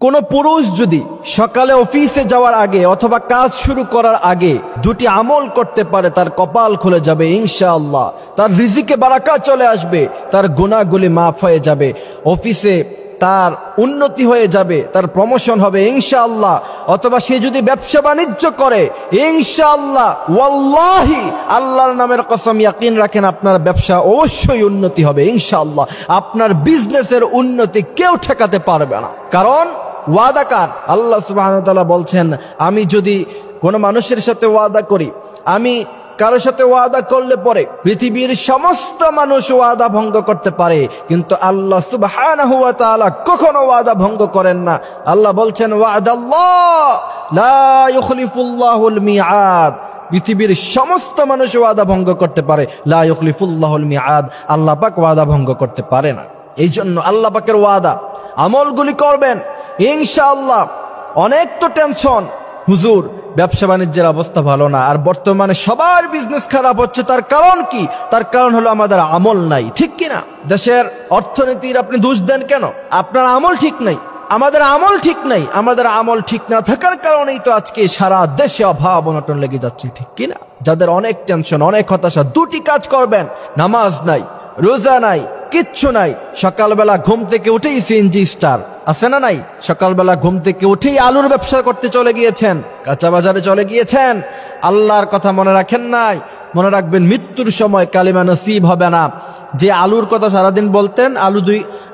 কোন পুরুষ যদি সকালে অফিসে যাওয়ার আগে অথবা কাজ শুরু করার আগে দুটি আমল করতে পারে, তার কপাল খুলে যাবে ইনশাআল্লাহ। তার রিজিকে বারাকা চলে আসবে, তার গুনাহগুলি মাফ হয়ে যাবে, অফিসে তার উন্নতি হয়ে যাবে, তার প্রমোশন হবে ইনশাআল্লাহ। অথবা সে যদি ব্যবসা বাণিজ্য করে ইনশাআল্লাহ, ওয়াল্লাহি আল্লাহর নামের কসম ইয়াকিন রাখেন, আপনার ব্যবসা অবশ্যই উন্নতি হবে ইনশাআল্লাহ। আপনার বিজনেসের উন্নতি কেউ ঠেকাতে পারবে না, কারণ ওয়াদাকার আল্লাহ সুবহানাহু ওয়া তাআলা বলছেন, আমি যদি কোনো মানুষের সাথে ওয়াদা করি, আমি কারোর সাথে ওয়াদা করলে পরে পৃথিবীর সমস্ত মানুষ ওয়াদা ভঙ্গ করতে পারে, কিন্তু আল্লাহ সুবহানাহু ওয়া তাআলা কখনো ওয়াদা ভঙ্গ করেন না। আল্লাহ বলছেন, ওয়াদাল্লাহ লা ইউখলিফুল্লাহুল মিআদ। পৃথিবীর সমস্ত মানুষ ওয়াদা ভঙ্গ করতে পারে, লা ইউখলিফুল্লাহুল মিআদ, আল্লাহ পাক ওয়াদা ভঙ্গ করতে পারে না। এই জন্য আল্লাহ পাকের ওয়াদা আমলগুলি করবেন ইনশাআল্লাহ। অনেক তো টেনশন, হুজুর ব্যবসা বাণিজ্যের অবস্থা ভালো না, আর বর্তমানে সবার বিজনেস খারাপ হচ্ছে, তার কারণ কি? তার কারণ হলো আমাদের আমল নাই, ঠিক কিনা? দেশের অর্থনীতির আপনি দোষ দেন কেন? আপনার আমল ঠিক নাই, আমাদের আমল ঠিক নাই। আমাদের আমল ঠিক না থাকার কারণেই তো আজকে সারা দেশে অভাব অনটন লেগে যাচ্ছে, ঠিক কিনা? যাদের অনেক টেনশন, অনেক হতাশা, দুটি কাজ করবেন, নামাজ নাই, রোজা নাই, কিচ্ছু নাই। সকালবেলা ঘুম থেকে উঠেই সিএনজি স্টার আছে না নাই? সকালবেলা ঘুম থেকে উঠেই আলুর ব্যবসা করতে চলে গিয়েছেন, কাঁচা বাজারে চলে গিয়েছেন, আল্লাহর কথা মনে রাখেন নাই। মনে রাখবেন, মৃত্যুর সময় কালিমা নসিব হবে না। যে আলুর কথা সারাদিন বলতেন, আলু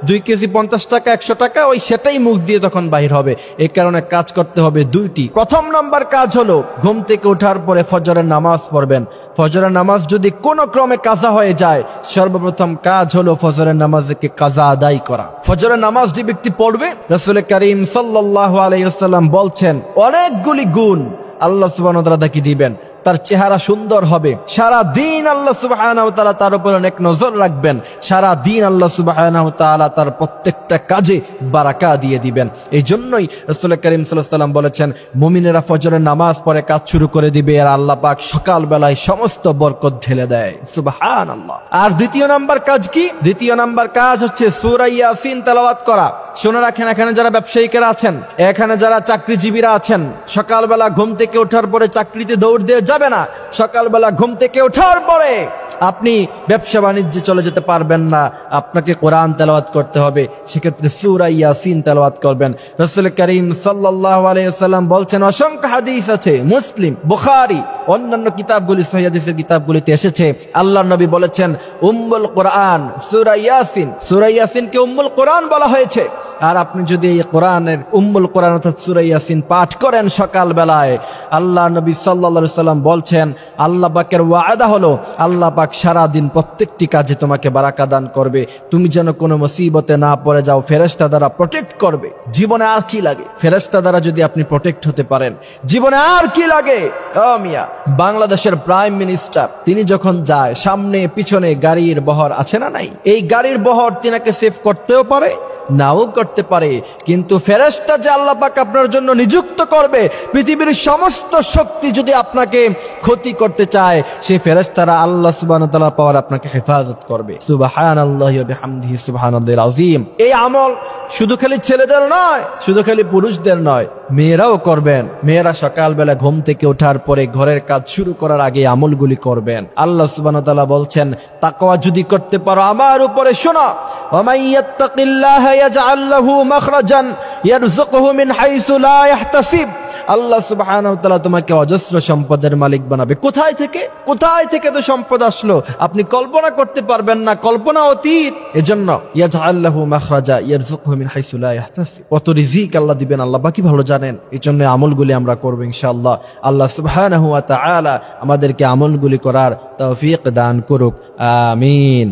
2 কেজি 50 টাকা 100 টাকা, ওই সেটাই মুখ দিয়ে তখন বাহির হবে। এই কারণে কাজ করতে হবে দুইটি। প্রথম নাম্বার কাজ হলো ঘুম থেকে ওঠার পরে ফজরের নামাজ পড়বেন। ফজরের নামাজ যদি কোনো ক্রমে কাজা হয়ে যায়, সর্বপ্রথম কাজ হলো ফজরের নামাজকে কাজা আদায় করা। ফজরের নামাজ যে ব্যক্তি পড়বে, রাসূল করিম সাল্লাল্লাহু আলাইহি ওয়াসাল্লাম বলছেন, অনেকগুলি গুণ আল্লাহ সুবহানাহু ওয়া তাআলা তাকে দিবেন। তার চেহারা সুন্দর হবে, সারা দিন আল্লাহ সুবহানাহু ওয়া তাআলা তার উপর অনেক নজর রাখবেন, সারা দিন আল্লাহ সুবহানাহু ওয়া তাআলা তার প্রত্যেকটা কাজে বারাকা দিয়ে দিবেন। এই জন্যই রাসূল করিম সাল্লাল্লাহু আলাইহি ওয়াসাল্লাম বলেছেন, মুমিনেরা ফজরের নামাজ পড়ে কাজ শুরু করে দিবে, আর আল্লাহ পাক সকাল বেলায় সমস্ত বরকত ঢেলে দেয়, সুবহানাল্লাহ। আর দ্বিতীয় নাম্বার কাজ কি? দ্বিতীয় নাম্বার কাজ হচ্ছে সূরা ইয়াসিন তেলাওয়াত করা। শুনে রাখেন, এখানে যারা ব্যবসায়িকেরা আছেন, এখানে যারা চাকরিজীবীরা আছেন, সকালবেলা ঘুম থেকে ওঠার পরে চাকরিতে দৌড় দিয়ে যাবে না। সকালবেলা ঘুম থেকে ওঠার পরে আপনি ব্যবসা বাণিজ্যে চলে যেতে পারবেন না, আপনাকে কোরআন তেলাওয়াত করতে হবে। সেক্ষেত্রে সূরা ইয়াসিন তেলাওয়াত করবেন। রাসূল করিম সাল্লাল্লাহু আলাইহি ওয়াসাল্লাম বলছেন, অসংখ্য হাদিস আছে, মুসলিম, বুখারী, অন্যান্য কিতাবগুলি, সহিহ হাদিসের কিতাবগুলিতে এসেছে, আল্লাহর নবী বলেছেন, উম্মুল কোরআন সূরা ইয়াসিন। সূরা ইয়াসিনকে উম্মুল কোরআন বলা হয়েছে। আর আপনি যদি এই কোরআনের উম্মুল কোরআন অর্থাৎ সূরা ইয়াসিন পাঠ করেন সকাল বেলায়, আল্লাহ নবী সাল্লাল্লাহু আলাইহি ওয়াসাল্লাম বলছেন, আল্লাহ পাকের ওয়াদা হলো, আল্লাহ পাক সারা দিন প্রত্যেকটি কাজে তোমাকে বারাকা দান করবে। তুমি যেন কোনো মুসিবতে না পড়ে যাও, ফেরেশতা দ্বারা প্রটেক্ট করবে। জীবনে আর কি লাগে? ফেরেশতা দ্বারা যদি আপনি প্রটেক্ট হতে পারেন, জীবনে আর কি লাগে? ও মিয়া, বাংলাদেশের প্রাইম মিনিস্টার তিনি যখন যায়, সামনে পিছনে গাড়ির বহর আছে না নাই? এই গাড়ির বহর তিনাকে সেভ করতেও পারে, নাও করতে পারে, কিন্তু ফেরেশতা যে আল্লাহ পাক আপনার জন্য নিযুক্ত করবে, পৃথিবীর সমস্ত শক্তি যদি আপনাকে ক্ষতি করতে চায়, সেই ফেরেশতারা আল্লাহ সুবহানাহু ওয়া তাআলা পাওয়ার আপনাকে হেফাজত করবে। সুবহানাল্লাহি ওয়া বিহামদিহি সুবহানাল্লাহিল আযীম। এই আমল শুধু খালি ছেলেদের নয়, শুধু খালি পুরুষদের নয়, মেয়েরাও করবেন। মেয়েরা সকালবেলা ঘুম থেকে ওঠার পরে ঘরের কাজ শুরু করার আগে আমলগুলি করবেন। আল্লাহ সুবহানাহু ওয়া তাআলা বলছেন, তাকওয়া যদি করতে পারো আমার উপরে, শোনো, ওয়া মান ইয়াত্তাকিল্লাহা ইয়াজআল লাহু মাখরাজান ইয়ারযুকহু মিন হাইসু লা ইয়াহতাসিব। আল্লাহ সুবহানাহু ওয়া তাআলা তোমাকে অজস্র সম্পদের মালিক বানাবে। কোথায় থেকে? কোথায় থেকে তো সম্পদ আসলো আপনি কল্পনা করতে পারবেন না, কল্পনা অতীত। এজন্য ইয়াজআল লাহু মাখরাজা ইয়ারযুকহু মিন হাইসু লা ইয়াহতাসিব, কত রিজিক আল্লাহ দিবেন আল্লাহ বাকি ভালো জানেন। এজন্য আমলগুলি আমরা করব ইনশাআল্লাহ। আল্লাহ সুবহানাহু ওয়া তাআলা আমাদেরকে আমলগুলি করার তৌফিক দান করুক, আমিন।